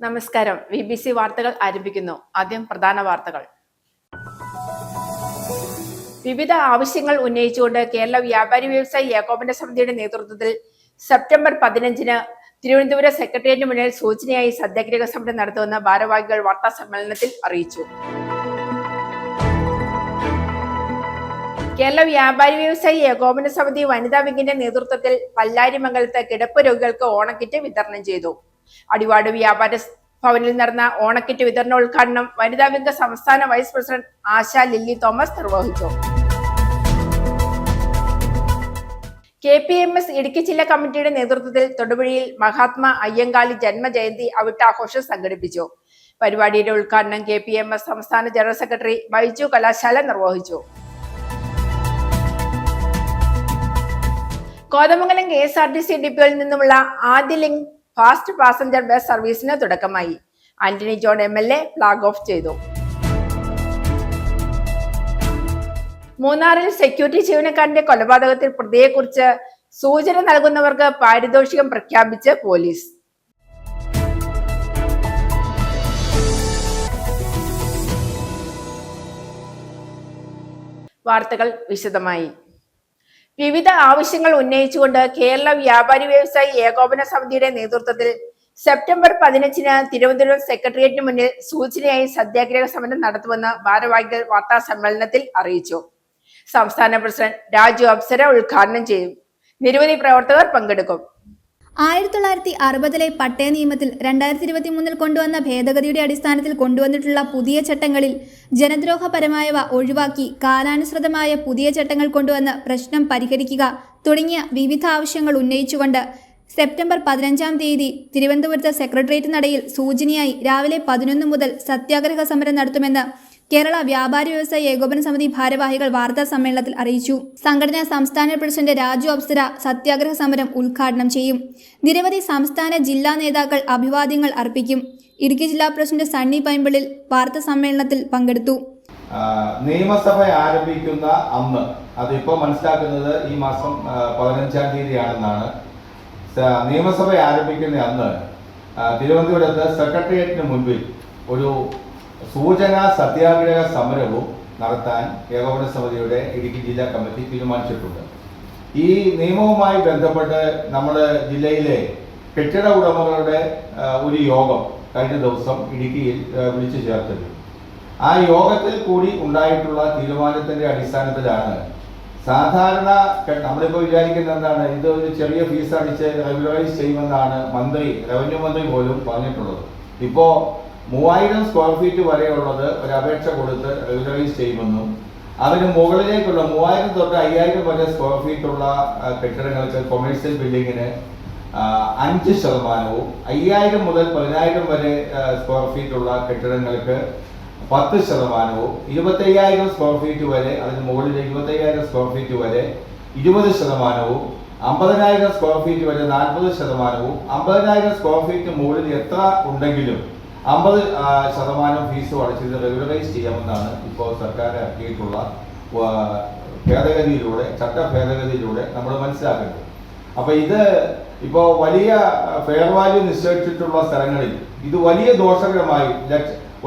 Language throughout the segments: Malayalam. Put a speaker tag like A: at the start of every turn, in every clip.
A: നമസ്കാരം. BBC വാർത്തകൾ ആരംഭിക്കുന്നു. ആദ്യം പ്രധാന വാർത്തകൾ. വിവിധ ആവശ്യങ്ങൾ ഉന്നയിച്ചുകൊണ്ട് കേരള വ്യാപാരി വ്യവസായി ഏകോപന സമിതിയുടെ നേതൃത്വത്തിൽ സെപ്റ്റംബർ 15-ന് തിരുവനന്തപുരം സെക്രട്ടേറിയറ്റിന് മുന്നിൽ സൂചനയായി സത്യാഗ്രഹ സമരം നടത്തുമെന്ന് ഭാരവാഹികൾ വാർത്താ സമ്മേളനത്തിൽ അറിയിച്ചു. കേരള വ്യാപാരി വ്യവസായി ഏകോപന സമിതി വനിതാ വിംഗിന്റെ നേതൃത്വത്തിൽ പല്ലാരിമംഗലത്ത് കിടപ്പ് രോഗികൾക്ക് ഓണക്കിറ്റ് വിതരണം ചെയ്തു. അടിവാട് വ്യാപാര ഭവനിൽ നടന്ന ഓണക്കിറ്റ് വിതരണോദ്ഘാടനം വനിതാ വിംഗ് സംസ്ഥാന vice president Asha lily Thomas നിർവഹിച്ചു. KPMS ഇടുക്കി ജില്ലാ കമ്മിറ്റിയുടെ നേതൃത്വത്തിൽ തൊടുപുഴയിൽ മഹാത്മാ അയ്യങ്കാളി ജന്മജയന്തി അവിട്ടാഘോഷം സംഘടിപ്പിച്ചു. പരിപാടിയുടെ ഉദ്ഘാടനം KPMS സംസ്ഥാന ജനറൽ സെക്രട്ടറി ബൈജു കലാശാല നിർവഹിച്ചു. കോതമംഗലം KSRTC ഡിപ്പോയിൽ നിന്നുമുള്ള ആദ്യ ലിങ്ക് ഫാസ്റ്റ് പാസഞ്ചർ ബസ് സർവീസിന് തുടക്കമായി. Antony John MLA flag off ചെയ്തു. മൂന്നാറിൽ സെക്യൂരിറ്റി ജീവനക്കാരന്റെ കൊലപാതകത്തിൽ പ്രതിയെക്കുറിച്ച് സൂചന നൽകുന്നവർക്ക് പാരിതോഷികം പ്രഖ്യാപിച്ച് പോലീസ്. വാർത്തകൾ വിശദമായി. വിവിധ ആവശ്യങ്ങൾ ഉന്നയിച്ചുകൊണ്ട് കേരള വ്യാപാരി വ്യവസായി ഏകോപന സമിതിയുടെ നേതൃത്വത്തിൽ സെപ്റ്റംബർ 15-ന് തിരുവനന്തപുരം സെക്രട്ടേറിയറ്റിന് മുന്നിൽ സൂചനയായി സത്യാഗ്രഹ സമരം നടത്തുമെന്ന് ഭാരവാഹികൾ വാർത്താ സമ്മേളനത്തിൽ അറിയിച്ചു. സംസ്ഥാന പ്രസിഡന്റ് രാജു അപ്സര ഉദ്ഘാടനം ചെയ്യും. നിരവധി പ്രവർത്തകർ പങ്കെടുക്കും.
B: 1960 പട്ടയ നിയമത്തിൽ 2023 കൊണ്ടുവന്ന ഭേദഗതിയുടെ അടിസ്ഥാനത്തിൽ കൊണ്ടുവന്നിട്ടുള്ള പുതിയ ചട്ടങ്ങളിൽ ജനദ്രോഹപരമായവ ഒഴിവാക്കി കാലാനുസൃതമായ പുതിയ ചട്ടങ്ങൾ കൊണ്ടുവന്ന് പ്രശ്നം പരിഹരിക്കുക തുടങ്ങിയ വിവിധ ആവശ്യങ്ങൾ ഉന്നയിച്ചുകൊണ്ട് സെപ്റ്റംബർ 15-ാം തീയതി തിരുവനന്തപുരത്ത് സെക്രട്ടേറിയറ്റ് നടയിൽ സൂചനയായി രാവിലെ 11 മുതൽ സത്യാഗ്രഹ സമരം നടത്തുമെന്ന് കേരള വ്യാപാരി വ്യവസായി ഏകോപന സമിതി ഭാരവാഹികൾ വാർത്താ സമ്മേളനത്തിൽ അറിയിച്ചു. സംഘടനാ സംസ്ഥാന പ്രസിഡന്റ് രാജു അപ്സര സത്യാഗ്രഹ സമരം ഉദ്ഘാടനം ചെയ്യും. നിരവധി സംസ്ഥാന ജില്ലാ നേതാക്കൾ അഭിവാദ്യങ്ങൾ അർപ്പിക്കും. ഇടുക്കി ജില്ലാ പ്രസിഡന്റ് സണ്ണി പൈമ്പിളിൽ വാർത്താ സമ്മേളനത്തിൽ പങ്കെടുത്തു.
C: നിയമസഭ ആരംഭിക്കുന്ന അന്ന്, അതിപ്പോൾ മനസ്സിലാക്കുന്നത് ഈ മാസം 15-ാം തീയതിയാണെന്നാണ്. നിയമസഭ ആരംഭിക്കുന്ന അന്ന് തിരുവനന്തപുരത്ത് സെക്രട്ടേറിയറ്റിന് മുൻപിൽ ഒരു സൂചനാ സത്യാഗ്രഹ സമരവും നടത്താൻ ഏകോപന സമിതിയുടെ ഇടുക്കി ജില്ലാ കമ്മിറ്റി തീരുമാനിച്ചിട്ടുണ്ട്. ഈ നിയമവുമായി ബന്ധപ്പെട്ട് നമ്മുടെ ജില്ലയിലെ കെട്ടിട ഉടമകളുടെ ഒരു യോഗം കഴിഞ്ഞ ദിവസം ഇടുക്കിയിൽ വിളിച്ചു ചേർത്തിരുന്നു. ആ യോഗത്തിൽ കൂടി ഉണ്ടായിട്ടുള്ള തീരുമാനത്തിന്റെ അടിസ്ഥാനത്തിലാണ് സാധാരണ നമ്മളിപ്പോൾ വിചാരിക്കുന്നത് എന്താണ്, ഇത് ഒരു ചെറിയ ഫീസ് അടിച്ച് റെഗുലറൈസ് ചെയ്യുമെന്നാണ് റവന്യൂ മന്ത്രി പോലും പറഞ്ഞിട്ടുള്ളത്. ഇപ്പോൾ 3000 സ്ക്വയർ ഫീറ്റ് വരെയുള്ളത് ഒരു അപേക്ഷ കൊടുത്ത് റെഗുലറൈസ് ചെയ്യുമെന്നും അതിന് മുകളിലേക്കുള്ള 3000 തൊട്ട് 5000 വരെ സ്ക്വയർ ഫീറ്റ് ഉള്ള കെട്ടിടങ്ങൾക്ക് കൊമേഴ്സ്യൽ ബിൽഡിങ്ങിന് 5%, 5000 മുതൽ 10000 വരെ സ്ക്വയർ ഫീറ്റ് ഉള്ള കെട്ടിടങ്ങൾക്ക് 10%, 25000 സ്ക്വയർ ഫീറ്റ് വരെ അതിന് മുകളിൽ 25000 സ്ക്വയർ ഫീറ്റ് വരെ 20%, 50000 സ്ക്വയർ ഫീറ്റ് വരെ 40%, 50000 സ്ക്വയർ ഫീറ്റ് മുകളിൽ എത്ര ഉണ്ടെങ്കിലും 50% ഫീസ് അടച്ചത് റെഗുലറൈസ് ചെയ്യാമെന്നാണ് ഇപ്പോൾ സർക്കാർ ഇറക്കിയിട്ടുള്ള ചട്ട ഭേദഗതിയിലൂടെ നമ്മൾ മനസ്സിലാക്കുന്നത്. അപ്പോൾ ഇത് ഇപ്പോൾ വലിയ ഫെയർ വാല്യൂ നിശ്ചയിച്ചിട്ടുള്ള സ്ഥലങ്ങളിൽ ഇത് വലിയ ദോഷകരമായി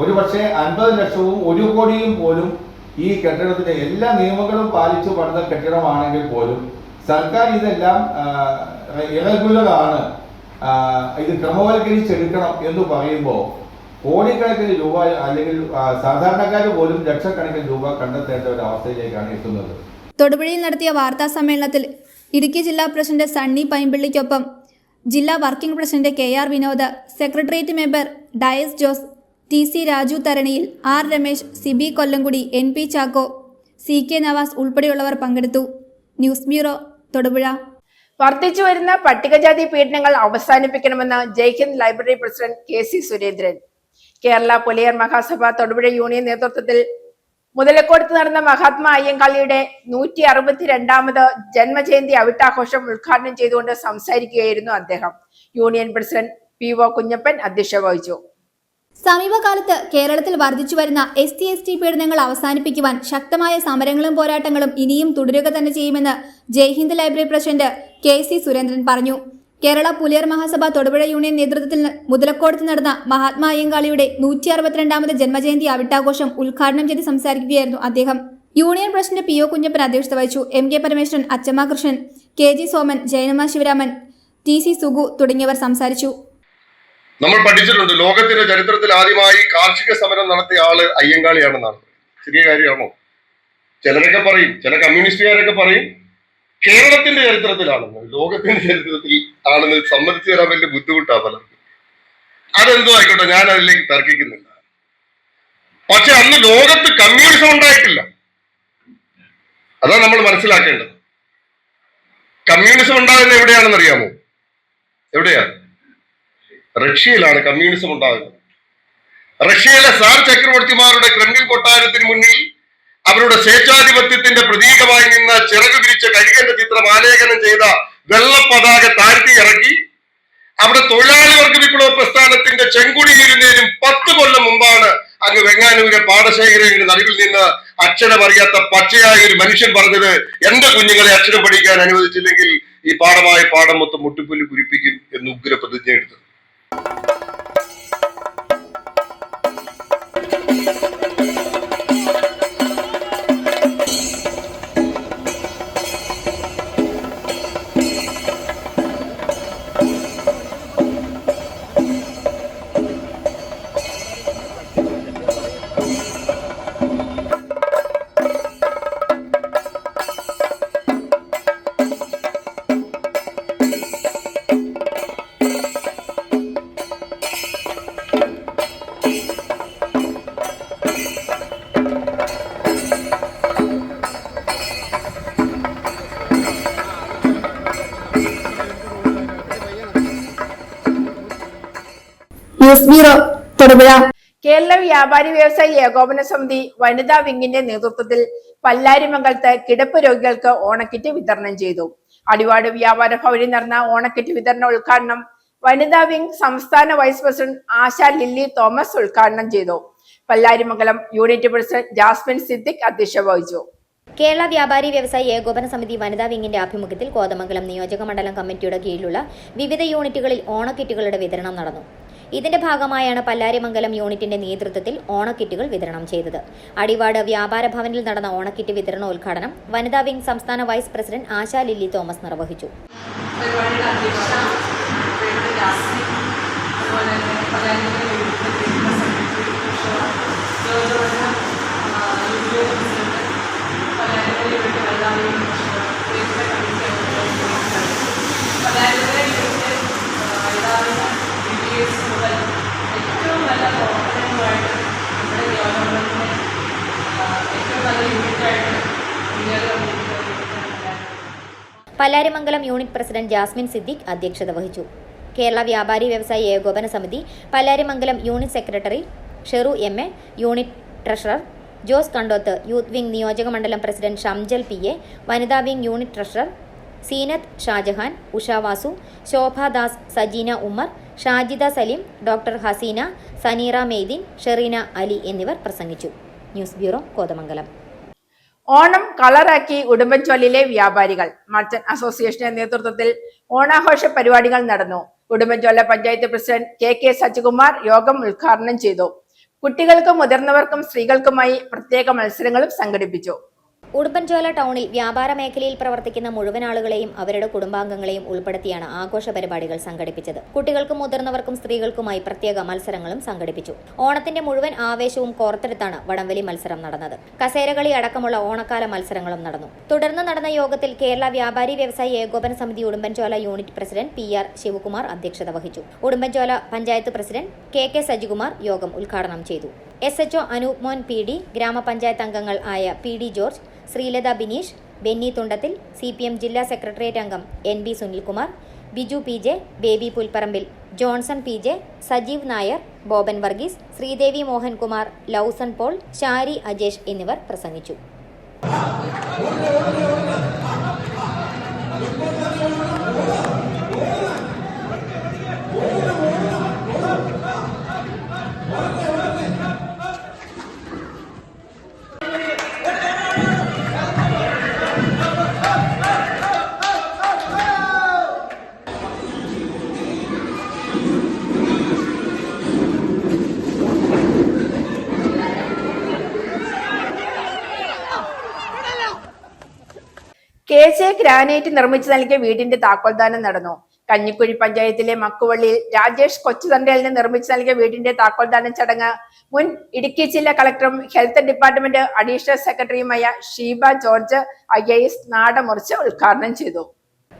C: ഒരുപക്ഷെ 50 ലക്ഷവും 1 കോടിയും പോലും ഈ കെട്ടിടത്തിന്റെ എല്ലാ നിയമങ്ങളും പാലിച്ചു പണിത കെട്ടിടമാണെങ്കിൽ പോലും സർക്കാർ ഇതെല്ലാം ഇറഗുലർ ആണ്, ഇത് ക്രമവൽക്കരിച്ചെടുക്കണം എന്ന് പറയുമ്പോൾ കോടിക്കണക്കിന് രൂപ അല്ലെങ്കിൽ സാധാരണക്കാർ പോലും ലക്ഷക്കണക്കിന് രൂപ കണ്ടെത്തേണ്ട ഒരു അവസ്ഥയിലേക്കാണ് എത്തുന്നത്.
B: തൊടുപുഴയിൽ നടത്തിയ വാർത്താ സമ്മേളനത്തിൽ ഇടുക്കി ജില്ലാ പ്രസിഡന്റ് സണ്ണി പൈമ്പിള്ളിക്കൊപ്പം ജില്ലാ working president KR Vinod, secretariat member Dias Jose, TC Raju Tharaniyil, R Ramesh, Siby Kollamkudi, NP Chacko, CK Navas ഉൾപ്പെടെയുള്ളവർ പങ്കെടുത്തു. News bureau, Thodupuzha.
A: വർദ്ധിച്ചു വരുന്ന പട്ടികജാതി പീഡനങ്ങൾ അവസാനിപ്പിക്കണമെന്ന് Jai Hind library president KC Surendran. Kerala Pulayar Mahasabha Thodupuzha union നേതൃത്വത്തിൽ മുതലക്കോടത്ത് നടന്ന മഹാത്മാ അയ്യങ്കാളിയുടെ 162ാമത് ജന്മജയന്തി അവിട്ടാഘോഷം ഉദ്ഘാടനം ചെയ്തുകൊണ്ട് സംസാരിക്കുകയായിരുന്നു അദ്ദേഹം. യൂണിയൻ പ്രസിഡന്റ് PO കുഞ്ഞപ്പൻ അധ്യക്ഷത വഹിച്ചു.
B: സമീപകാലത്ത് കേരളത്തിൽ വർദ്ധിച്ചു വരുന്ന ST പീഡനങ്ങൾ അവസാനിപ്പിക്കുവാൻ ശക്തമായ സമരങ്ങളും പോരാട്ടങ്ങളും ഇനിയും തുടരുക തന്നെ ചെയ്യുമെന്ന് Jaihind library president KC Surendran പറഞ്ഞു. കേരള പുലിയർ മഹാസഭ തൊടുപുഴ യൂണിയൻ നേതൃത്വത്തിൽ മുതലക്കോടത്ത് നടന്ന മഹാത്മാ അയ്യങ്കാളിയുടെ 162ാമത് ജന്മജയന്തി അവിട്ടാഘോഷം ഉദ്ഘാടനം ചെയ്ത് സംസാരിക്കുകയായിരുന്നു അദ്ദേഹം. Union president P O Kunjappan അധ്യക്ഷത വഹിച്ചു. M K Parameswaran, Achamma Krishnan, K G Soman, ജയനുമ ശിവരാമൻ, ടി സി സുഗു തുടങ്ങിയവർ സംസാരിച്ചു.
D: നമ്മൾ പഠിച്ചിട്ടുണ്ട്, ലോകത്തിന്റെ ചരിത്രത്തിൽ ആദ്യമായി കാർഷിക സമരം നടത്തിയ ആള് അയ്യങ്കാളിയാണെന്നാണ്. ചെറിയ കാര്യമാണോ? ചിലരൊക്കെ പറയും, ചില കമ്മ്യൂണിസ്റ്റുകാരൊക്കെ പറയും കേരളത്തിന്റെ ചരിത്രത്തിലാണെന്ന്, ലോകത്തിന്റെ ചരിത്രത്തിൽ ആണെന്ന് സമ്മതിച്ചു തരാൻ വലിയ ബുദ്ധിമുട്ടാണ് പലർക്കും. അതെന്തോ ആയിക്കോട്ടെ, ഞാൻ അതിലേക്ക് തർക്കിക്കുന്നില്ല. പക്ഷെ അന്ന് ലോകത്ത് കമ്മ്യൂണിസം ഉണ്ടായിട്ടില്ല. അതാണ് നമ്മൾ മനസ്സിലാക്കേണ്ടത്. കമ്മ്യൂണിസം ഉണ്ടാകുന്നത് എവിടെയാണെന്ന് അറിയാമോ? എവിടെയാണ്? റഷ്യയിലാണ് കമ്മ്യൂണിസം ഉണ്ടാകുന്നത്. റഷ്യയിലെ സാർ ചക്രവർത്തിമാരുടെ ക്രെംലിൻ കൊട്ടാരത്തിന് മുന്നിൽ അവരുടെ സ്വേച്ഛാധിപത്യത്തിന്റെ പ്രതീകമായി നിന്ന ചിറകു വിരിച്ച കഴുകന്റെ ചിത്രം ആലേഖനം ചെയ്ത വെള്ള പതാക താഴ്ത്തി ഇറക്കി അവിടെ തൊഴിലാളി വർഗ വിപ്ലവ പ്രസ്ഥാനത്തിന്റെ ചെങ്കുടിയിരുന്നതിനും 10 കൊല്ലം മുമ്പാണ് അങ്ങ് വെങ്ങാനൂരെ പാടശേഖരയുടെ നടുവിൽ നിന്ന് അക്ഷരമറിയാത്ത പച്ചയായ ഒരു മനുഷ്യൻ പറഞ്ഞത്, എന്റെ കുഞ്ഞുങ്ങളെ അക്ഷരം പഠിക്കാൻ അനുവദിച്ചില്ലെങ്കിൽ ഈ പാഠമായ പാഠം മൊത്തം മുട്ടിപ്പുല്ല് കുരിപ്പിക്കും എന്ന് ഉഗ്ര പ്രതിജ്ഞ എടുത്തത്.
B: News bureau Thodupuzha.
A: കേരള വ്യാപാരി വ്യവസായി ഏകോപന സമിതി വനിതാ വിങ്ങിന്റെ നേതൃത്വത്തിൽ പല്ലാരിമംഗലത്ത് കിടപ്പ് രോഗികൾക്ക് ഓണക്കിറ്റ് വിതരണം ചെയ്തു. അടിവാട് വ്യാപാര ഭവനിൽ നടന്ന ഓണക്കിറ്റ് വിതരണ ഉദ്ഘാടനം വനിതാ വിംഗ് സംസ്ഥാന vice president Asha lily Thomas ഉദ്ഘാടനം ചെയ്തു. Pallarimangalam unit president Jasmine Siddique അധ്യക്ഷത വഹിച്ചു.
E: കേരള വ്യാപാരി വ്യവസായി ഏകോപന സമിതി വനിതാ വിങ്ങിന്റെ ആഭിമുഖ്യത്തിൽ കോതമംഗലം നിയോജക മണ്ഡലം കമ്മിറ്റിയുടെ കീഴിലുള്ള വിവിധ യൂണിറ്റുകളിൽ ഓണക്കിറ്റുകളുടെ വിതരണം നടന്നു. ഇതിന്റെ ഭാഗമായാണ് പല്ലാരിമംഗലം യൂണിറ്റിന്റെ നേതൃത്വത്തിൽ ഓണക്കിറ്റുകൾ വിതരണം ചെയ്തത്. അടിവാട് വ്യാപാര ഭവനിൽ നടന്ന ഓണക്കിറ്റ് വിതരണോദ്ഘാടനം വനിതാ വിംഗ് സംസ്ഥാന vice president Asha lily Thomas നിർവഹിച്ചു. Pallarimangalam unit president Jasmine Siddique അധ്യക്ഷത വഹിച്ചു. Kerala Vyapari Vyavasayi Ekopana Samithi Pallarimangalam unit secretary Sheru MA, unit treasurer Jose Kandoth, youth wing നിയോജക മണ്ഡലം പ്രസിഡന്റ് ഷംജൽ പി.എ, വനിതാ wing unit treasurer Seenath Shajahan, Usha Vasu, Shobhadas, Sajeena Ummer, Shajida Saleem, doctor Haseena, Saneera Meydeen, Shereena Ali എന്നിവർ പ്രസംഗിച്ചു. News bureau Kothamangalam.
A: ഓണം കളറാക്കി ഉടുമ്പൻചോലയിലെ വ്യാപാരികൾ. മർച്ചന്റ് അസോസിയേഷന്റെ നേതൃത്വത്തിൽ ഓണാഘോഷ പരിപാടികൾ നടന്നു. ഉടുമ്പൻചോല പഞ്ചായത്ത് പ്രസിഡന്റ് കെ സജികുമാർ യോഗം ഉദ്ഘാടനം ചെയ്തു. കുട്ടികൾക്കും മുതിർന്നവർക്കും സ്ത്രീകൾക്കുമായി പ്രത്യേക മത്സരങ്ങളും സംഘടിപ്പിച്ചു.
E: ഉടുമ്പൻചോല ടൗണിൽ വ്യാപാര മേഖലയിൽ പ്രവർത്തിക്കുന്ന മുഴുവൻ ആളുകളെയും അവരുടെ കുടുംബാംഗങ്ങളെയും ഉൾപ്പെടുത്തിയാണ് ആഘോഷ പരിപാടികൾ സംഘടിപ്പിച്ചത്. കുട്ടികൾക്കും മുതിർന്നവർക്കും സ്ത്രീകൾക്കുമായി പ്രത്യേക മത്സരങ്ങളും സംഘടിപ്പിച്ചു. ഓണത്തിന്റെ മുഴുവൻ ആവേശവും കോർത്തെടുത്താണ് വടംവലി മത്സരം നടന്നത്. കസേരകളി അടക്കമുള്ള ഓണക്കാല മത്സരങ്ങളും നടന്നു. തുടർന്ന് നടന്ന യോഗത്തിൽ Kerala Vyapari Vyavasayi Ekopana Samithi Udumbanchola unit president PR Sivakumar അധ്യക്ഷത വഹിച്ചു. ഉടുമ്പൻചോല പഞ്ചായത്ത് പ്രസിഡന്റ് കെ സജികുമാർ യോഗം ഉദ്ഘാടനം ചെയ്തു. SHO അനൂപ് മോൻ PD, ഗ്രാമപഞ്ചായത്ത് അംഗങ്ങൾ ആയ PD ജോർജ്, ശ്രീലത ബിനീഷ്, ബെന്നി തുണ്ടത്തിൽ, CPM ജില്ലാ സെക്രട്ടേറിയറ്റ് അംഗം NB Sunilkumar, Biju PJ, Baby Pulpparambil, Johnson PJ, Sajeev Nair, Boban Varghese, Sreedevi Mohankumar, Lawson Paul, Shari Ajesh എന്നിവർ പ്രസംഗിച്ചു.
A: KJ ഗ്രാനൈറ്റ് നിർമ്മിച്ചു നൽകിയ വീടിന്റെ താക്കോൽദാനം നടന്നു. കഞ്ഞിക്കുഴി പഞ്ചായത്തിലെ മക്കുവള്ളിയിൽ രാജേഷ് കൊച്ചുതണ്ടലിന് നിർമ്മിച്ചു നൽകിയ വീടിന്റെ താക്കോൽദാന ചടങ്ങ് മുൻ ഇടുക്കി ജില്ലാ കളക്ടറും ഹെൽത്ത് ഡിപ്പാർട്ട്മെന്റ് അഡീഷണൽ സെക്രട്ടറിയുമായ ഷീബ ജോർജ് IAS നാടമുറിച്ച് ഉദ്ഘാടനം ചെയ്തു.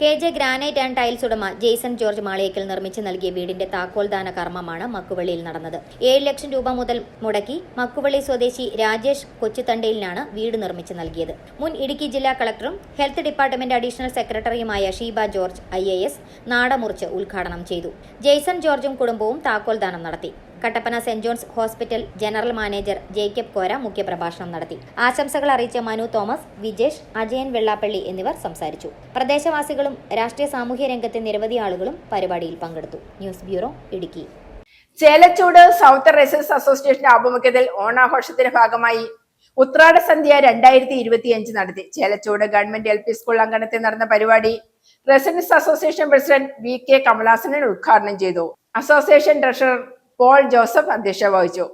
E: KJ ഗ്രാനൈറ്റ് ആൻഡ് ടൈൽസ് ഉടമ ജെയ്സൺ ജോർജ് മാളിയേക്കൽ നിർമ്മിച്ചു നൽകിയ വീടിന്റെ താക്കോൽദാന കർമ്മമാണ് മക്കുവള്ളിയിൽ നടന്നത്. 7 ലക്ഷം രൂപ മുതൽ മുടക്കി മക്കുവള്ളി സ്വദേശി രാജേഷ് കൊച്ചുതണ്ടയിലിനാണ് വീട് നിർമ്മിച്ചു നൽകിയത്. മുൻ ഇടുക്കി ജില്ലാ കളക്ടറും ഹെൽത്ത് ഡിപ്പാർട്ട്മെന്റ് അഡീഷണൽ സെക്രട്ടറിയുമായ ഷീബ ജോർജ് IAS നാടമുറിച്ച് ഉദ്ഘാടനം ചെയ്തു. ജെയ്സൺ ജോർജും കുടുംബവും താക്കോൽദാനം നടത്തി. Kattappana saint John's hospital general manager Jacob Kora മുഖ്യപ്രഭാഷണം നടത്തി. ആശംസകൾ അറിയിച്ച മനു തോമസ്, വിജേഷ്, അജയൻ വെള്ളാപ്പള്ളി എന്നിവർ സംസാരിച്ചു. പ്രദേശവാസികളും രാഷ്ട്രീയ സാമൂഹ്യ രംഗത്തെ നിരവധി ആളുകളും പരിപാടിയിൽ പങ്കെടുത്തു. News bureau, Idukki.
A: Chelachuvadu south residents അസോസിയേഷന്റെ ആഭിമുഖ്യത്തിൽ ഓണാഘോഷത്തിന്റെ ഭാഗമായി ഉത്രാട സന്ധ്യ 2025 നടത്തി. ചേലച്ചൂട് ഗവൺമെന്റ് LP സ്കൂൾ അങ്കണത്തിൽ നടന്ന പരിപാടി residents association president VK Kamalasanan ഉദ്ഘാടനം ചെയ്തു. അസോസിയേഷൻ ട്രഷറർ പോൾ ജോസഫ് അധ്യക്ഷത വഹിച്ചു.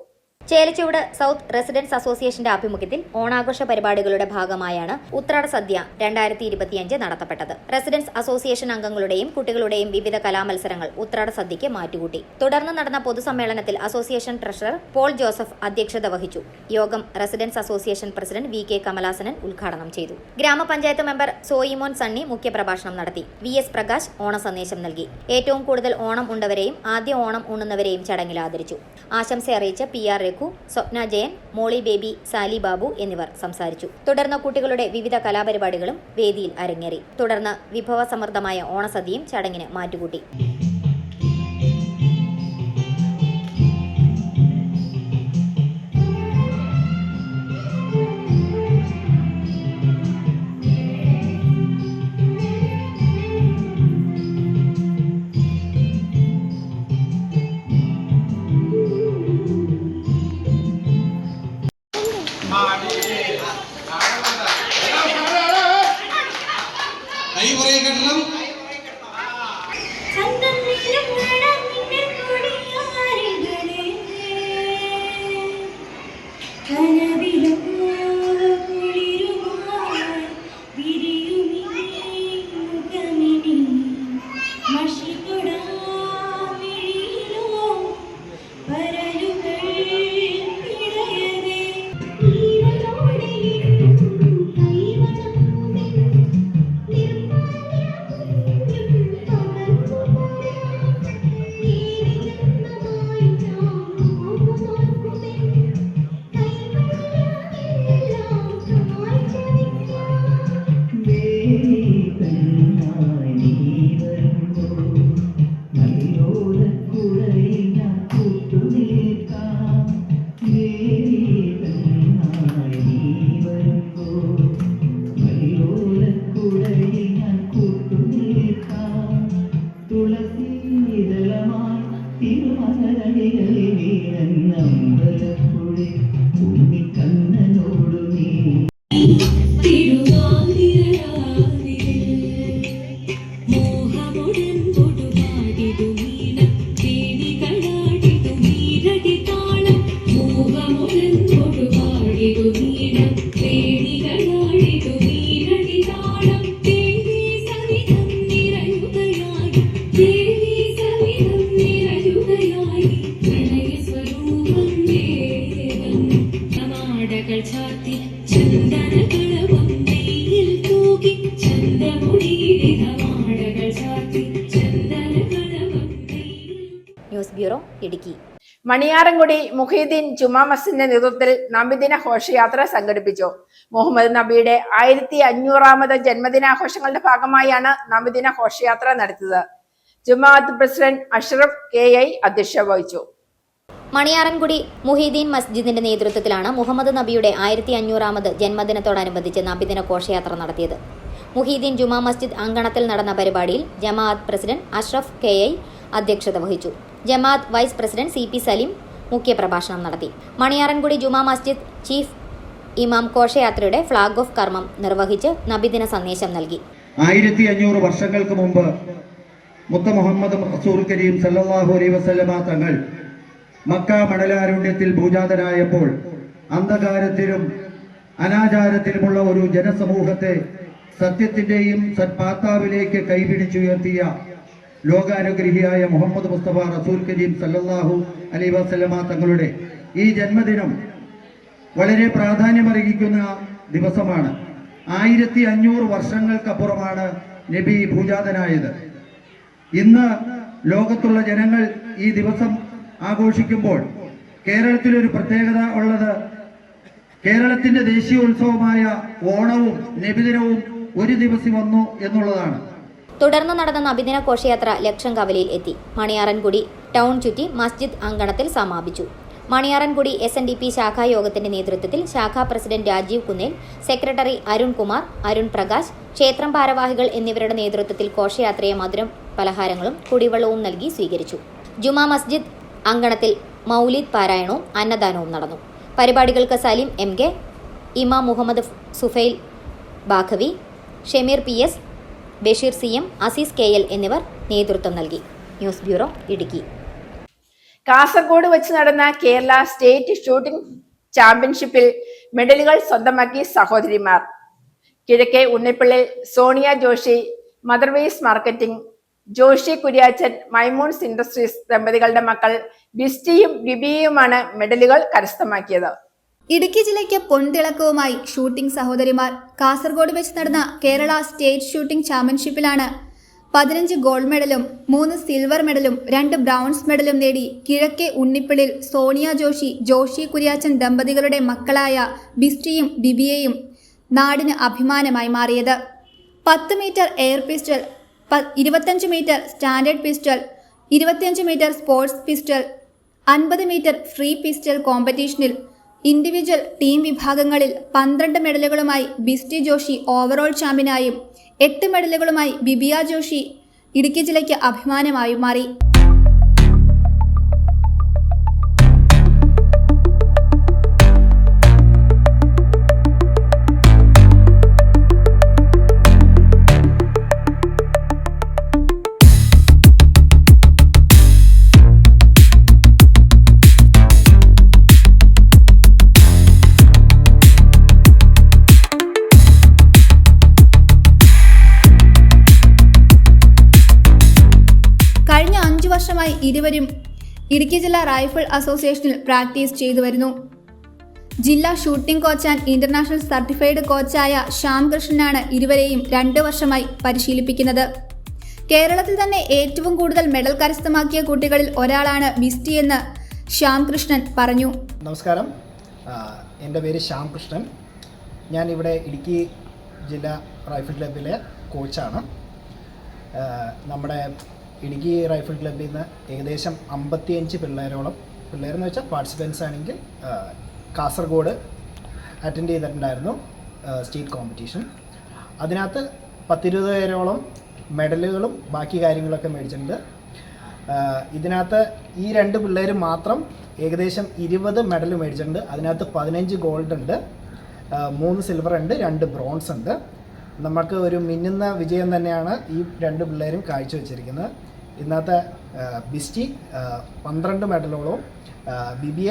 E: ചേലച്ചൂട് സൗത്ത് റെസിഡൻസ് അസോസിയേഷന്റെ ആഭിമുഖ്യത്തിൽ ഓണാഘോഷ പരിപാടികളുടെ ഭാഗമായാണ് ഉത്രാട സദ്യ 2025 നടത്തപ്പെട്ടത്. റെസിഡൻസ് അസോസിയേഷൻ അംഗങ്ങളുടെയും കുട്ടികളുടെയും വിവിധ കലാമത്സരങ്ങൾ ഉത്രാട സദ്യയ്ക്ക് മാറ്റുകൂട്ടി. തുടർന്ന് നടന്ന പൊതുസമ്മേളനത്തിൽ അസോസിയേഷൻ ട്രഷറർ പോൾ ജോസഫ് അധ്യക്ഷത വഹിച്ചു. യോഗം residence association president VK Kamalasanan ഉദ്ഘാടനം ചെയ്തു. ഗ്രാമപഞ്ചായത്ത് മെമ്പർ സോയിമോൻ സണ്ണി മുഖ്യപ്രഭാഷണം നടത്തി. VS പ്രകാശ് ഓണ സന്ദേശം നൽകി. ഏറ്റവും കൂടുതൽ ഓണം ഉണ്ടവരെയും ആദ്യ ഓണം ഉണ്ണുന്നവരെയും ചടങ്ങിൽ ആദരിച്ചു. ആശംസ അറിയിച്ച PR രഘു, സ്വപ്ന ജയൻ, മോളി ബേബി, സാലി ബാബു എന്നിവർ സംസാരിച്ചു. തുടർന്ന് കുട്ടികളുടെ വിവിധ കലാപരിപാടികളും വേദിയിൽ അരങ്ങേറി. തുടർന്ന് വിഭവസമൃദ്ധമായ ഓണസദ്യയും ചടങ്ങിന് മാറ്റുകൂട്ടി. News bureau, Idukki.
A: മണിയാറൻകുടി മുഹീദ്ദീൻ ജുമാ മസ്ജിദിന്റെ നേതൃത്വത്തിൽ നബിദിന ഘോഷയാത്ര സംഘടിപ്പിച്ചു. മുഹമ്മദ് നബിയുടെ 1500ാമത് ജന്മദിനാഘോഷങ്ങളുടെ ഭാഗമായാണ് നബിദിന ഘോഷയാത്ര നടത്തിയത്. ജുമാഅത്ത് പ്രസിഡന്റ് അഷ്റഫ് KI അധ്യക്ഷത വഹിച്ചു.
E: മണിയാറൻകുടി മുഹീദ്ദീൻ മസ്ജിദിന്റെ നേതൃത്വത്തിലാണ് മുഹമ്മദ് നബിയുടെ 1500ാമത് ജന്മദിനത്തോടനുബന്ധിച്ച് നബിദിന ഘോഷയാത്ര നടത്തിയത്. മുഹീദ്ദീൻ ജുമാ മസ്ജിദ് അങ്കണത്തിൽ നടന്ന പരിപാടിയിൽ ജമാഅത്ത് പ്രസിഡന്റ് അഷ്റഫ് KI അധ്യക്ഷത വഹിച്ചു. ജമാഅത്ത് വൈസ് പ്രസിഡന്റ് CP സലീം മുഖ്യപ്രഭാഷണം നടത്തി. മണിയാറൻകുടി ജുമാ മസ്ജിദ് ചീഫ് ഇമാം ഘോഷയാത്രയുടെ ഫ്ളാഗ് ഓഫ് കർമ്മം നിർവഹിച്ച് നബിദിന സന്ദേശം നൽകി.
F: 1500 വർഷങ്ങൾക്ക് മുമ്പ് മുത്ത മുഹമ്മദ് റസൂൽ കരീം സല്ലല്ലാഹു അലൈഹി വസല്ലമ തങ്ങൾ മക്ക മണലാരുണ്യത്തിൽ ഭൂജാതനായപ്പോൾ അന്ധകാരത്തിലും അനാചാരത്തിലുമുള്ള ഒരു ജനസമൂഹത്തെ സത്യത്തിന്റെയും സത്പാത്താവിലേക്ക് കൈപിടിച്ചുയർത്തിയ ലോകാനുഗ്രഹിയായ മുഹമ്മദ് മുസ്തഫ റസൂൽ കരീം സല്ലല്ലാഹു അലൈഹി വസല്ലമ തങ്ങളുടെ ഈ ജന്മദിനം വളരെ പ്രാധാന്യമർഹിക്കുന്ന ദിവസമാണ്. 1500 വർഷങ്ങൾക്കപ്പുറമാണ് നബി ഭൂജാതനായത്. ഇന്ന് ലോകത്തുള്ള ജനങ്ങൾ ഈ ദിവസം ആഘോഷിക്കുമ്പോൾ കേരളത്തിലൊരു പ്രത്യേകത ഉള്ളത്, കേരളത്തിന്റെ ദേശീയോത്സവമായ ഓണവും നബിദിനവും ഒരു ദിവസം വന്നു എന്നുള്ളതാണ്.
E: തുടർന്ന് നടന്ന നബിദിന ഘോഷയാത്ര ലക്ഷംകവലയിൽ എത്തി. മണിയാറൻകുടി ടൗൺ ചുറ്റി മസ്ജിദ് അങ്കണത്തിൽ സമാപിച്ചു. മണിയാറൻകുടി SNDP ശാഖായോഗത്തിന്റെ നേതൃത്വത്തിൽ ശാഖാ പ്രസിഡന്റ് രാജീവ് കുന്നേൽ, സെക്രട്ടറി അരുൺ കുമാർ, അരുൺ പ്രകാശ്, ക്ഷേത്രം ഭാരവാഹികൾ എന്നിവരുടെ നേതൃത്വത്തിൽ ഘോഷയാത്രയെ മധുരം പലഹാരങ്ങളും കുടിവെള്ളവും നൽകി സ്വീകരിച്ചു. ജുമാ മസ്ജിദ് അങ്കണത്തിൽ മൗലിദ് പാരായണവും അന്നദാനവും നടന്നു. പരിപാടികൾക്ക് സലീം MK, ഇമാം Muhammad Sufail Baqavi, Shameer PS, Basheer CM, Azeez KL എന്നിവർ നേതൃത്വം നൽകി. News bureau, Idukki.
A: കാസർഗോഡ് വെച്ച് നടന്ന കേരള സ്റ്റേറ്റ് ഷൂട്ടിംഗ് ചാമ്പ്യൻഷിപ്പിൽ മെഡലുകൾ സ്വന്തമാക്കി സഹോദരിമാർ. കിഴക്കേ ഉണ്ണിപ്പിള്ളിൽ സോണിയ ജോഷി, മദർവേസ് മാർക്കറ്റിംഗ്, ജോഷി കുര്യാച്ചൻ, മൈമൂൺസ് ഇൻഡസ്ട്രീസ് ദമ്പതികളുടെ മക്കൾ ബിസ്റ്റിയും ബിബിയുമാണ് മെഡലുകൾ കരസ്ഥമാക്കിയത്.
B: ഇടുക്കി ജില്ലയ്ക്ക് പൊൻതിളക്കവുമായി ഷൂട്ടിംഗ് സഹോദരിമാർ. കാസർഗോഡ് വെച്ച് നടന്ന കേരള സ്റ്റേറ്റ് ഷൂട്ടിംഗ് ചാമ്പ്യൻഷിപ്പിലാണ് 15 ഗോൾഡ് മെഡലും 3 സിൽവർ മെഡലും 2 ബ്രോൺസ് മെഡലും നേടി കിഴക്കേ ഉണ്ണിപ്പിളിൽ സോണിയ ജോഷി, ജോഷി കുര്യാച്ചൻ ദമ്പതികളുടെ മക്കളായ ബിസ്റ്റിയും ബിബിയയും നാടിന് അഭിമാനമായി മാറിയത്. 10 metre air pistol, 25 metre standard pistol, 25 metre sports pistol, 50 metre free pistol കോമ്പറ്റീഷനിൽ ഇൻഡിവിജ്വൽ ടീം വിഭാഗങ്ങളിൽ 12 മെഡലുകളുമായി ബിസ്റ്റി ജോഷി ഓവറോൾ ചാമ്പ്യനായും 8 മെഡലുകളുമായി ബിബിയ ജോഷി ഇടുക്കി ജില്ലയ്ക്ക് അഭിമാനമായി മാറി. വർഷമായി ഇരുവരും ഇടുക്കി ജില്ലാ റൈഫിൾ അസോസിയേഷനിൽ പ്രാക്ടീസ് ചെയ്തു വരുന്നു. ജില്ലാ shooting coach and international certified കോച്ചായ ശ്യാം കൃഷ്ണനാണ് ഇരുവരെയും 2 വർഷമായി പരിശീലിപ്പിക്കുന്നത്. കേരളത്തിൽ തന്നെ ഏറ്റവും കൂടുതൽ മെഡൽ കരസ്ഥമാക്കിയ കുട്ടികളിൽ ഒരാളാണ് ബിസ്റ്റി എന്ന് ശ്യാം കൃഷ്ണൻ പറഞ്ഞു.
G: നമസ്കാരം, എൻ്റെ പേര് ശ്യാം കൃഷ്ണൻ. ഞാനിവിടെ ഇടുക്കി ജില്ലാ റൈഫിൾ ക്ലബ്ബിലെ കോച്ചാണ്. നമ്മുടെ ഇടുക്കി റൈഫിൾ ക്ലബ്ബിൽ നിന്ന് ഏകദേശം 55 പിള്ളേരെന്ന് വെച്ചാൽ പാർട്ടിസിപ്പൻസ് ആണെങ്കിൽ കാസർഗോഡ് അറ്റൻഡ് ചെയ്തിട്ടുണ്ടായിരുന്നു സ്റ്റേറ്റ് കോമ്പറ്റീഷൻ. അതിനകത്ത് 10-20 പേരോളം മെഡലുകളും ബാക്കി കാര്യങ്ങളൊക്കെ മേടിച്ചിട്ടുണ്ട്. ഇതിനകത്ത് ഈ 2 പിള്ളേർ മാത്രം ഏകദേശം 20 മെഡൽ മേടിച്ചിട്ടുണ്ട്. അതിനകത്ത് 15 ഗോൾഡ് ഉണ്ട്, 3 സിൽവർ ഉണ്ട്, 2 ബ്രോൺസ് ഉണ്ട്. നമുക്ക് ഒരു മിന്നുന്ന വിജയം തന്നെയാണ് ഈ 2 പിള്ളേരും കാഴ്ചവെച്ചിരിക്കുന്നത്. ഇന്നത്തെ ബിസ്റ്റി 12 മെഡലോളവും ബിബിയ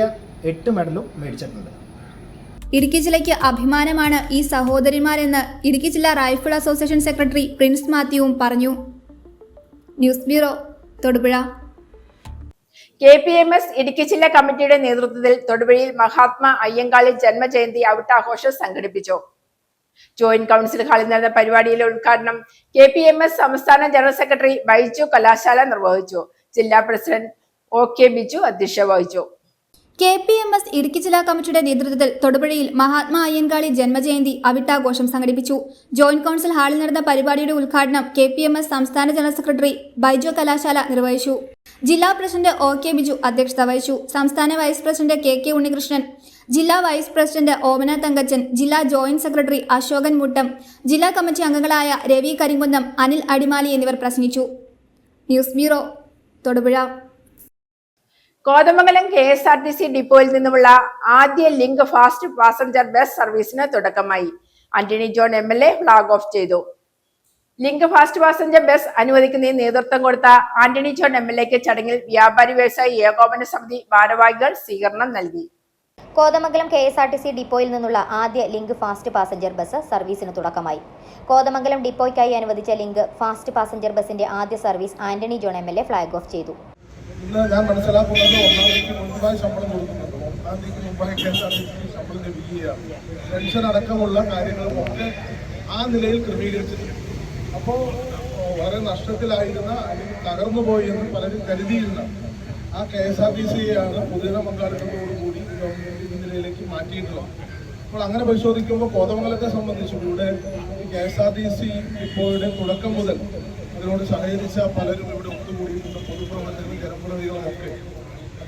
G: 8 മെഡലും മേടിച്ചിട്ടുണ്ട്.
B: ഇടുക്കി ജില്ലയ്ക്ക് അഭിമാനമാണ് ഈ സഹോദരിമാരെന്ന് ഇടുക്കി ജില്ലാ റൈഫിൾ അസോസിയേഷൻ സെക്രട്ടറി പ്രിൻസ് മാത്യുവും പറഞ്ഞു. News bureau, Thodupuzha.
A: KPMS Idukki ജില്ലാ കമ്മിറ്റിയുടെ നേതൃത്വത്തിൽ തൊടുപുഴയിൽ മഹാത്മാ അയ്യങ്കാളി ജന്മജയന്തി ഔട്ടാഘോഷം സംഘടിപ്പിച്ചു. ജോയിന്റ് കൗൺസിൽ ഹാളിൽ നടന്ന പരിപാടിയിലെ ഉദ്ഘാടനം KPMS സംസ്ഥാന ജനറൽ സെക്രട്ടറി ബൈജു കലാശാല നിർവഹിച്ചു. ജില്ലാ പ്രസിഡന്റ് OK ബിജു അധ്യക്ഷത വഹിച്ചു.
B: KPMS ഇടുക്കി ജില്ലാ കമ്മിറ്റിയുടെ നേതൃത്വത്തിൽ തൊടുപുഴയിൽ മഹാത്മാ അയ്യങ്കാളി ജന്മജയന്തി അവിട്ടാഘോഷം സംഘടിപ്പിച്ചു. ജോയിന്റ് കൗൺസിൽ ഹാളിൽ നടന്ന പരിപാടിയുടെ ഉദ്ഘാടനം KPMS സംസ്ഥാന ജനറൽ സെക്രട്ടറി ബൈജു കലാശാല നിർവഹിച്ചു. ജില്ലാ പ്രസിഡന്റ് OK ബിജു അധ്യക്ഷത വഹിച്ചു. സംസ്ഥാന വൈസ് പ്രസിഡന്റ് KK ഉണ്ണികൃഷ്ണൻ, ജില്ലാ വൈസ് പ്രസിഡന്റ് ഓമന തങ്കച്ചൻ, ജില്ലാ ജോയിന്റ് സെക്രട്ടറി അശോകൻ മുട്ടം, ജില്ലാ കമ്മിറ്റി അംഗങ്ങളായ രവി കരിങ്കുന്നം, അനിൽ അടിമാലി എന്നിവർ പ്രസംഗിച്ചു. News bureau, Thodupuzha.
A: Kothamangalam KSRTC ഡിപ്പോയിൽ നിന്നുമുള്ള ആദ്യ ലിങ്ക് ഫാസ്റ്റ് പാസഞ്ചർ ബസ് സർവീസിന് തുടക്കമായി. Antony John MLA flag off ചെയ്തു. ലിങ്ക് ഫാസ്റ്റ് പാസഞ്ചർ ബസ് അനുവദിക്കുന്നതിന് നേതൃത്വം കൊടുത്ത ആന്റണി ജോൺ MLAക്ക് ചടങ്ങിൽ വ്യാപാരി വ്യവസായി ഏകോപന സമിതി ഭാരവാഹികൾ സ്വീകരണം നൽകി.
E: കോതമംഗലം KSRTC ഡിപ്പോയിൽ നിന്നുള്ള ആദ്യ ലിങ്ക് ഫാസ്റ്റ് പാസഞ്ചർ ബസ് സർവീസിന് തുടക്കമായി. കോതമംഗലം ഡിപ്പോയ്ക്കായി അനുവദിച്ച ലിങ്ക് ഫാസ്റ്റ് പാസഞ്ചർ ബസിന്റെ ആദ്യ service Antony John MLA flag off ചെയ്തു.
H: ഇന്ന് ഞാൻ മനസ്സിലാക്കുന്നത് 1-ാം തീയതിക്ക് മുൻപായി ശമ്പളം കൊടുക്കുന്നുണ്ട്. 1-ാം തീയതിക്ക് മുമ്പായി KSRTC ശമ്പളം ലഭിക്കുകയാണ്. പെൻഷൻ അടക്കമുള്ള കാര്യങ്ങളുമൊക്കെ ആ നിലയിൽ ക്രമീകരിച്ചിട്ടുണ്ട്. അപ്പോൾ വളരെ നഷ്ടത്തിലായിരുന്ന അല്ലെങ്കിൽ തകർന്നുപോയി എന്ന് പലരും കരുതിയിരുന്ന ആ KSRTCയാണ് പൊതുജന പങ്കാളിത്തത്തോടുകൂടി ഗവൺമെന്റ് ഈ നിലയിലേക്ക് മാറ്റിയിട്ടുള്ളത്. അപ്പോൾ അങ്ങനെ പരിശോധിക്കുമ്പോൾ കോതമംഗലത്തെ സംബന്ധിച്ച് ഇവിടെ KSRTC ഡിപ്പോയുടെ തുടക്കം മുതൽ ഇതിനോട് സഹകരിച്ച പലരും ഇവിടെ ഒത്തുകൂടിയിട്ടുണ്ട്. പൊതുപ്രവർത്തകരും ജനപ്രതിനിധികളുമൊക്കെ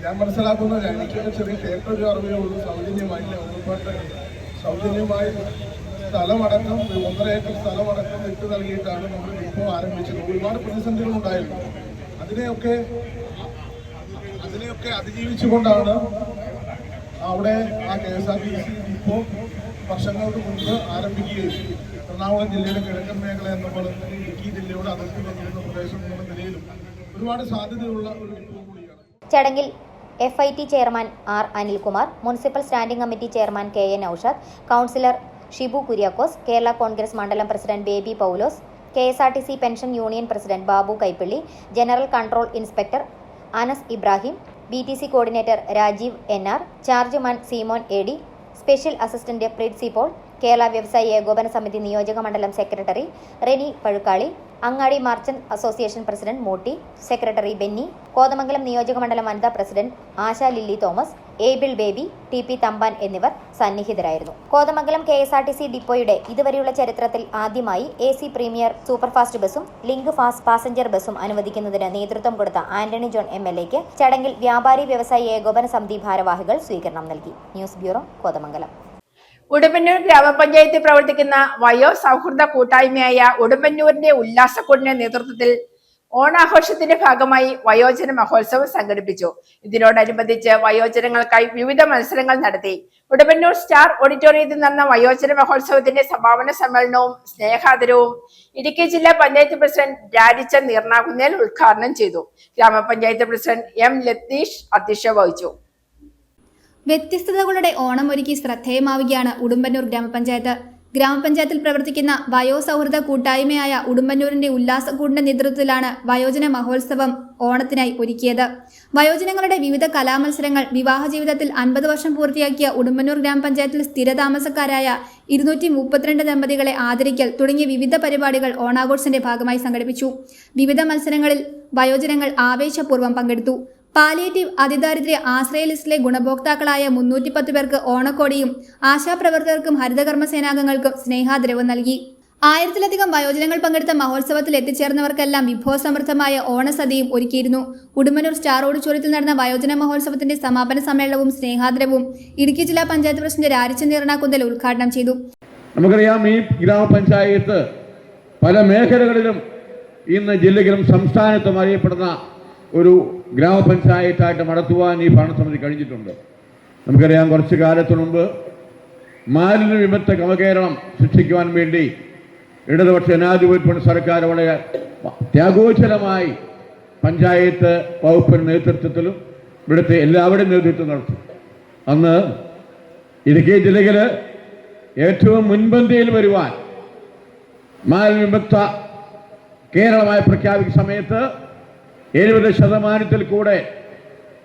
H: ഞാൻ മനസ്സിലാക്കുന്നത് എനിക്ക് ചെറിയ കേട്ടൊരു അറിവേ ഉള്ളൂ. സൗജന്യമായി ഉറപ്പായിട്ട് സൗജന്യമായി സ്ഥലമടക്കം 1.5 ഏക്കർ സ്ഥലമടക്കം ഇട്ട് നൽകിയിട്ടാണ് നമ്മൾ ഡിപ്പോ ആരംഭിച്ചത്. ഒരുപാട് പ്രതിസന്ധികൾ ഉണ്ടായിരുന്നു. അതിനെയൊക്കെ അതിജീവിച്ചുകൊണ്ടാണ് അവിടെ ആ KSRTC ഡിപ്പോ വർഷങ്ങൾക്ക് മുൻപ് ആരംഭിക്കുകയും എറണാകുളം ജില്ലയുടെ കിഴക്കൻ മേഖല എന്ന പോലെ തന്നെ ഇടുക്കി ജില്ലയുടെ അതിർത്തി പങ്കിടുന്ന പ്രദേശം എന്ന നിലയിലും ഒരുപാട് സാധ്യതയുള്ള ഒരു ഡിപ്പോ കൂടിയാണ്.
E: ചടങ്ങിൽ FIT chairman R. Anilkumar, municipal standing committee chairman KN Noushad, councillor Shibu Kuriakose, Kerala Congress മണ്ഡലം president Baby Paulose, KSRTC pension union president Babu Kaippally, general control inspector Anas Ibrahim, BTC coordinator Rajeev NR, chargeman Simon AD, special assistant Preetsy Paul, Kerala Vyavasayi Ekopana Samithi നിയോജക മണ്ഡലം secretary Reni Pazhukkali, Angadi merchant association president Motty, secretary Benny, Kothamangalam നിയോജക മണ്ഡലം വനിതാ president Asha lily Thomas, Abel baby, TP Thampan എന്നിവർ സന്നിഹിതരായിരുന്നു. കോതമംഗലം KSRTC ഡിപ്പോയുടെ ഇതുവരെയുള്ള ചരിത്രത്തിൽ ആദ്യമായി AC പ്രീമിയർ സൂപ്പർഫാസ്റ്റ് ബസും ലിങ്ക് ഫാസ്റ്റ് പാസഞ്ചർ ബസും അനുവദിക്കുന്നതിന് നേതൃത്വം കൊടുത്ത ആന്റണി ജോൺ MLAക്ക് ചടങ്ങിൽ വ്യാപാരി വ്യവസായി ഏകോപന സമിതി ഭാരവാഹികൾ സ്വീകരണം നൽകി. News bureau, Kothamangalam.
A: ഉടുമ്പന്നൂർ ഗ്രാമപഞ്ചായത്തിൽ പ്രവർത്തിക്കുന്ന വയോ സൗഹൃദ കൂട്ടായ്മയായ ഉടുമ്പന്നൂരിന്റെ ഉല്ലാസക്കൂടിന്റെ നേതൃത്വത്തിൽ ഓണാഘോഷത്തിന്റെ ഭാഗമായി വയോജന മഹോത്സവം സംഘടിപ്പിച്ചു. ഇതിനോടനുബന്ധിച്ച് വയോജനങ്ങൾക്കായി വിവിധ മത്സരങ്ങൾ നടത്തി. ഉടുമ്പന്നൂർ സ്റ്റാർ ഓഡിറ്റോറിയത്തിൽ നടന്ന വയോജന മഹോത്സവത്തിന്റെ സമാപന സമ്മേളനവും സ്നേഹാദരവും ഇടുക്കി ജില്ലാ പഞ്ചായത്ത് പ്രസിഡന്റ് രാജിച്ചൻ നീർനാകുന്നേൽ ഉദ്ഘാടനം ചെയ്തു. ഗ്രാമപഞ്ചായത്ത് പ്രസിഡന്റ് M. ലത്തീഷ് അധ്യക്ഷത വഹിച്ചു.
B: വ്യത്യസ്തതകളുടെ ഓണമൊരുക്കി ശ്രദ്ധേയമാവുകയാണ് ഉടുമ്പന്നൂർ ഗ്രാമപഞ്ചായത്ത്. ഗ്രാമപഞ്ചായത്തിൽ പ്രവർത്തിക്കുന്ന വയോസൗഹൃദ കൂട്ടായ്മയായ ഉടുമ്പന്നൂരിന്റെ ഉല്ലാസക്കൂടിന്റെ നേതൃത്വത്തിലാണ് വയോജന മഹോത്സവം ഓണത്തിനായി ഒരുക്കിയത്. വയോജനങ്ങളുടെ വിവിധ കലാമത്സരങ്ങൾ, വിവാഹ ജീവിതത്തിൽ 50 വർഷം പൂർത്തിയാക്കിയ ഉടുമ്പന്നൂർ ഗ്രാമപഞ്ചായത്തിൽ സ്ഥിരതാമസക്കാരായ 232 ദമ്പതികളെ ആദരിക്കൽ തുടങ്ങിയ വിവിധ പരിപാടികൾ ഓണാഘോഷത്തിന്റെ ഭാഗമായി സംഘടിപ്പിച്ചു. വിവിധ മത്സരങ്ങളിൽ വയോജനങ്ങൾ ആവേശപൂർവ്വം പങ്കെടുത്തു. പാലിയേറ്റീവ് അതിദാരിദ്ര്യ ആശ്രയ ലിസ്റ്റിലെ ഗുണഭോക്താക്കളായ 310 പേർക്ക് ഓണക്കോടിയും ആശാപ്രവർത്തകർക്കും ഹരിതകർമ്മ സേനാംഗങ്ങൾക്കും സ്നേഹാദരവും നൽകി. 1000-ലധികം വയോജനങ്ങൾ പങ്കെടുത്ത മഹോത്സവത്തിൽ എത്തിച്ചേർന്നവർക്കെല്ലാം വിഭവസമൃദ്ധമായ ഓണസദ്യയും ഒരുക്കിയിരുന്നു. ഉടുമ്പന്നൂർ സ്റ്റാർ ഓഡിറ്റോറിയത്തിൽ നടന്ന വയോജന മഹോത്സവത്തിന്റെ സമാപന സമ്മേളനവും സ്നേഹാദരവും ഇടുക്കി ജില്ലാ പഞ്ചായത്ത് പ്രസിഡന്റ് രാജിച്ചൻ നീർനാകുന്നേൽ ഉദ്ഘാടനം ചെയ്തു.
I: നമുക്കറിയാം, ഈ ഗ്രാമപഞ്ചായത്ത് പല മേഖലകളിലും ഇന്ന് ജില്ലയിലും സംസ്ഥാനത്തും അറിയപ്പെടുന്ന ഒരു ഗ്രാമപഞ്ചായത്തായിട്ട് നടത്തുവാൻ ഈ ഭരണസമിതി കഴിഞ്ഞിട്ടുണ്ട്. നമുക്കറിയാം, കുറച്ചു കാലത്തിനു മുമ്പ് മാലിന്യ വിമുക്ത നവകേരളം സൃഷ്ടിക്കുവാൻ വേണ്ടി ഇടതുപക്ഷ ജനാധിപത്യ സർക്കാർ വളരെ ത്യാഗോജ്വലമായി പഞ്ചായത്ത് വകുപ്പിന്റെ നേതൃത്വത്തിലും ഇവിടുത്തെ എല്ലാവരുടെയും നേതൃത്വം നടത്തി. അന്ന് ഇടുക്കി ജില്ലയിൽ ഏറ്റവും മുൻപന്തിയിൽ വരുവാൻ മാലിന്യ വിമുക്ത കേരളമായി പ്രഖ്യാപിക്കുന്ന സമയത്ത് 70% കൂടെ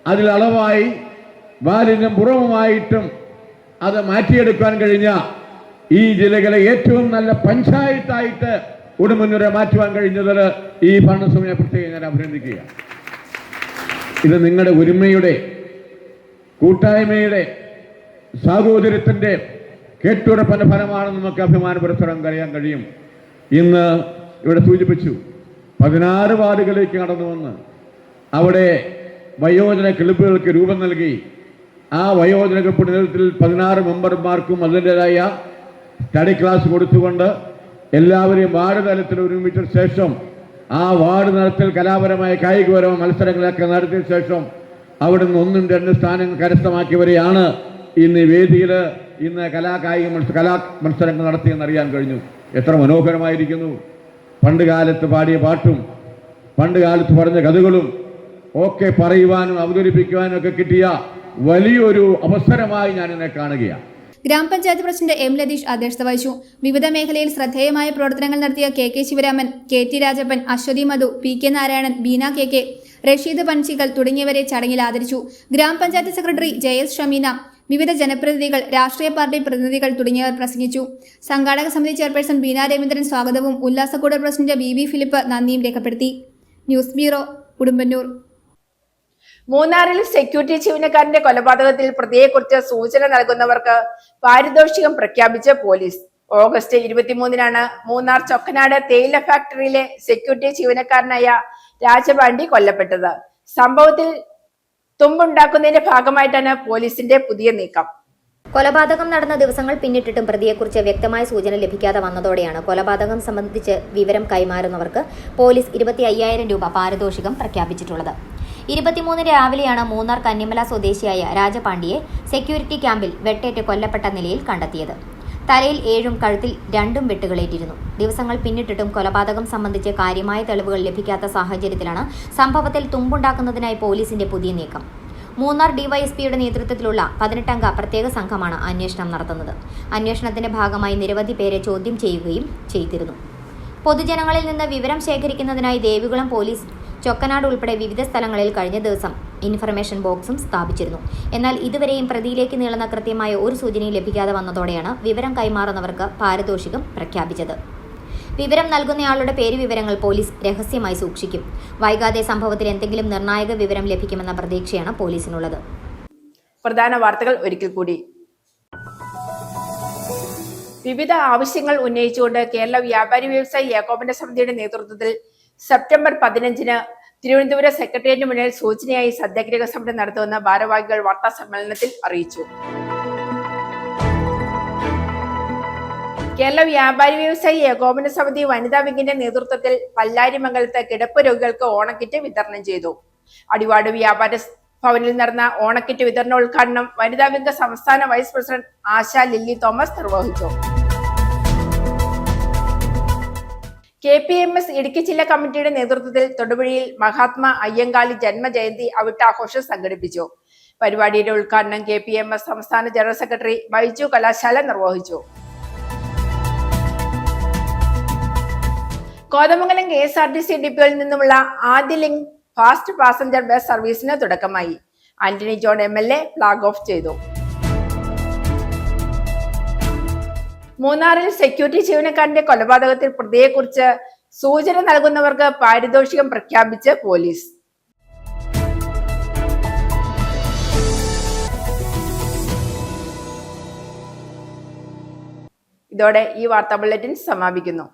I: അതിൽ അളവായി മാലിന്യം പുറമുമായിട്ടും അത് മാറ്റിയെടുക്കാൻ കഴിഞ്ഞ ഈ ജില്ലകളെ ഏറ്റവും നല്ല പഞ്ചായത്തായിട്ട് ഉടുമ്പന്നൂരെ മാറ്റുവാൻ കഴിഞ്ഞതിൽ ഈ ഭരണസമിതിയെ പ്രത്യേകം ഞാൻ അഭിനന്ദിക്കുകയാണ്. ഇത് നിങ്ങളുടെ ഒരുമയുടെ, കൂട്ടായ്മയുടെ, സാഹോദര്യത്തിൻ്റെ കേട്ടുറപ്പിന്റെ ഫലമാണെന്ന് നമുക്ക് അഭിമാനപ്പെടുത്താൻ കഴിയും. ഇന്ന് ഇവിടെ സൂചിപ്പിച്ചു, 16 വാർഡുകളിലേക്ക് കടന്നു വന്ന് അവിടെ വയോജന ക്ലബ്ബുകൾക്ക് രൂപം നൽകി. ആ വയോജന ക്ലബ്ബിന്റെ നേതൃത്വത്തിൽ 16 മെമ്പർമാർക്കും അതിൻ്റെതായ സ്റ്റഡി ക്ലാസ് കൊടുത്തുകൊണ്ട് എല്ലാവരെയും വാർഡ് തലത്തിൽ ഒരുമിച്ച ശേഷം ആ വാർഡ് തലത്തിൽ കലാപരമായ കായികപരമായ മത്സരങ്ങളൊക്കെ നടത്തിയ ശേഷം അവിടുന്ന് 1, 2 സ്ഥാനങ്ങൾ കരസ്ഥമാക്കിയവരെയാണ് ഇന്ന് ഈ വേദിയിൽ ഇന്ന് കലാ മത്സരങ്ങൾ നടത്തിയെന്നറിയാൻ കഴിഞ്ഞു. എത്ര മനോഹരമായിരിക്കുന്നു! പണ്ട് കാലത്ത് പാടിയ പാട്ടും പണ്ട് കാലത്ത് പറഞ്ഞ കഥകളും ഒക്കെ പറയുവാനും അവതരിപ്പിക്കുവാനും ഒക്കെ കിട്ടിയ വലിയൊരു അവസരമായി ഞാൻ ഇതിനെ കാണുകയാണ്.
B: ഗ്രാമപഞ്ചായത്ത് പ്രസിഡന്റ് എം ലതീഷ് അധ്യക്ഷത വഹിച്ചു. വിവിധ മേഖലയിൽ ശ്രദ്ധേയമായ പ്രവർത്തനങ്ങൾ നടത്തിയ കെ ശിവരാമൻ, KT രാജപ്പൻ, അശ്വതി മധു, PK നാരായണൻ, ബീന KK, റഷീദ് പൻചികൾ തുടങ്ങിയവരെ ചടങ്ങിൽ ആദരിച്ചു. ഗ്രാമപഞ്ചായത്ത് സെക്രട്ടറി JS ഷമീന, വിവിധ ജനപ്രതിനിധികൾ, രാഷ്ട്രീയ പാർട്ടി പ്രതിനിധികൾ തുടങ്ങിയവർ പ്രസംഗിച്ചു. സംഘാടക സമിതി ചെയർപേഴ്സൺ ബീന രവീന്ദ്രൻ സ്വാഗതവും ULLASAKOOD പ്രസിഡന്റ് BB ഫിലിപ്പ് നന്ദിയും രേഖപ്പെടുത്തി. News bureau, Udumbannoor.
A: മൂന്നാറിൽ സെക്യൂരിറ്റി ജീവനക്കാരന്റെ കൊലപാതകത്തിൽ പ്രതിയെക്കുറിച്ച് സൂചന നൽകുന്നവർക്ക് പാരിതോഷികം പ്രഖ്യാപിച്ച് പോലീസ്. ഓഗസ്റ്റ് 23-നാണ് മൂന്നാർ ചൊക്കനാട് തേയില ഫാക്ടറിയിലെ സെക്യൂരിറ്റി ജീവനക്കാരനായ രാജപാണ്ഡി കൊല്ലപ്പെട്ടത്. സംഭവത്തിൽ തുമ്പുണ്ടാക്കുന്നതിന്റെ ഭാഗമായിട്ടാണ് പോലീസിന്റെ പുതിയ നീക്കം.
E: കൊലപാതകം നടന്ന ദിവസങ്ങൾ പിന്നിട്ടിട്ടും പ്രതിയെക്കുറിച്ച് വ്യക്തമായ സൂചന ലഭിക്കാതെ വന്നതോടെയാണ് കൊലപാതകം സംബന്ധിച്ച് വിവരം കൈമാറുന്നവർക്ക് പോലീസ് 25,000 രൂപ പാരിതോഷികം പ്രഖ്യാപിച്ചിട്ടുള്ളത്. 23 രാവിലെയാണ് മൂന്നാർ കന്നിമല സ്വദേശിയായ രാജപാണ്ഡിയെ സെക്യൂരിറ്റി ക്യാമ്പിൽ വെട്ടേറ്റ് കൊല്ലപ്പെട്ട നിലയിൽ കണ്ടെത്തിയത്. തലയിൽ 7ഉം കഴുത്തിൽ 2ഉം വെട്ടുകളേറ്റിരുന്നു. ദിവസങ്ങൾ പിന്നിട്ടിട്ടും കൊലപാതകം സംബന്ധിച്ച് കാര്യമായ തെളിവുകൾ ലഭിക്കാത്ത സാഹചര്യത്തിലാണ് സംഭവത്തിൽ തുമ്പുണ്ടാക്കുന്നതിനായി പോലീസിന്റെ പുതിയ നീക്കം. മൂന്നാർ ഡിവൈഎസ്പിയുടെ നേതൃത്വത്തിലുള്ള 18-അംഗ പ്രത്യേക സംഘമാണ് അന്വേഷണം നടത്തുന്നത്. അന്വേഷണത്തിന്റെ ഭാഗമായി നിരവധി പേരെ ചോദ്യം ചെയ്യുകയും ചെയ്തിരുന്നു. പൊതുജനങ്ങളിൽ നിന്ന് വിവരം ശേഖരിക്കുന്നതിനായി ദേവികുളം പോലീസ് ചൊക്കനാട് ഉൾപ്പെടെ വിവിധ സ്ഥലങ്ങളിൽ കഴിഞ്ഞ ദിവസം ഇൻഫർമേഷൻ ബോക്സും സ്ഥാപിച്ചിരുന്നു. എന്നാൽ ഇതുവരെയും പ്രതിയിലേക്ക് നീളുന്ന കൃത്യമായ ഒരു സൂചനയും ലഭിക്കാതെ വന്നതോടെയാണ് വിവരം കൈമാറുന്നവർക്ക് പാരിതോഷികം പ്രഖ്യാപിച്ചത്. വിവരം നൽകുന്നയാളുടെ പേര് വിവരങ്ങൾ പോലീസ് രഹസ്യമായി സൂക്ഷിക്കും. വൈകാതെ സംഭവത്തിൽ എന്തെങ്കിലും നിർണായക വിവരം ലഭിക്കുമെന്ന പ്രതീക്ഷയാണ് പോലീസിനുള്ളത്.
A: പ്രധാന വാർത്തകൾ ഒരിക്കൽ കൂടി. വിവിധ ആവശ്യങ്ങൾ ഉന്നയിച്ചുകൊണ്ട് കേരള വ്യാപാരി വ്യവസായി ഏകോപന സമിതിയുടെ നേതൃത്വത്തിൽ സെപ്റ്റംബർ 15-ന് തിരുവനന്തപുരം സെക്രട്ടേറിയറ്റിന് മുന്നിൽ സൂചനയായി സത്യാഗ്രഹ സമരം നടത്തുമെന്ന് ഭാരവാഹികൾ വാർത്താ സമ്മേളനത്തിൽ അറിയിച്ചു. കേരള വ്യാപാരി വ്യവസായി ഏകോപന സമിതി വനിതാ വിംഗിന്റെ നേതൃത്വത്തിൽ പല്ലാരിമംഗലത്ത് കിടപ്പ് രോഗികൾക്ക് ഓണക്കിറ്റ് വിതരണം ചെയ്തു. അടിവാട് വ്യാപാര ഭവനിൽ നടന്ന ഓണക്കിറ്റ് വിതരണോദ്ഘാടനം വനിതാ വിംഗ് സംസ്ഥാന vice president Asha lily Thomas നിർവഹിച്ചു. KPMS ഇടുക്കി ജില്ലാ കമ്മിറ്റിയുടെ നേതൃത്വത്തിൽ തൊടുപുഴയിൽ മഹാത്മാ അയ്യങ്കാളി ജന്മജയന്തി അവിട്ടാഘോഷം സംഘടിപ്പിച്ചു. പരിപാടിയുടെ ഉദ്ഘാടനം KPMS സംസ്ഥാന ജനറൽ സെക്രട്ടറി ബൈജു കലാശാല നിർവഹിച്ചു. കോതമംഗലം KSRTC ഡിപ്പോയിൽ നിന്നുമുള്ള ആദ്യ ലിങ്ക് ഫാസ്റ്റ് പാസഞ്ചർ ബസ് സർവീസിന് തുടക്കമായി. Antony John MLA flag off ചെയ്തു. മൂന്നാറിൽ സെക്യൂരിറ്റി ജീവനക്കാരന്റെ കൊലപാതകത്തിൽ പ്രതിയെക്കുറിച്ച് സൂചന നൽകുന്നവർക്ക് പാരിതോഷികം പ്രഖ്യാപിച്ച് പോലീസ്. ഇതോടെ ഈ വാർത്താ ബുള്ളറ്റിൻ സമാപിക്കുന്നു.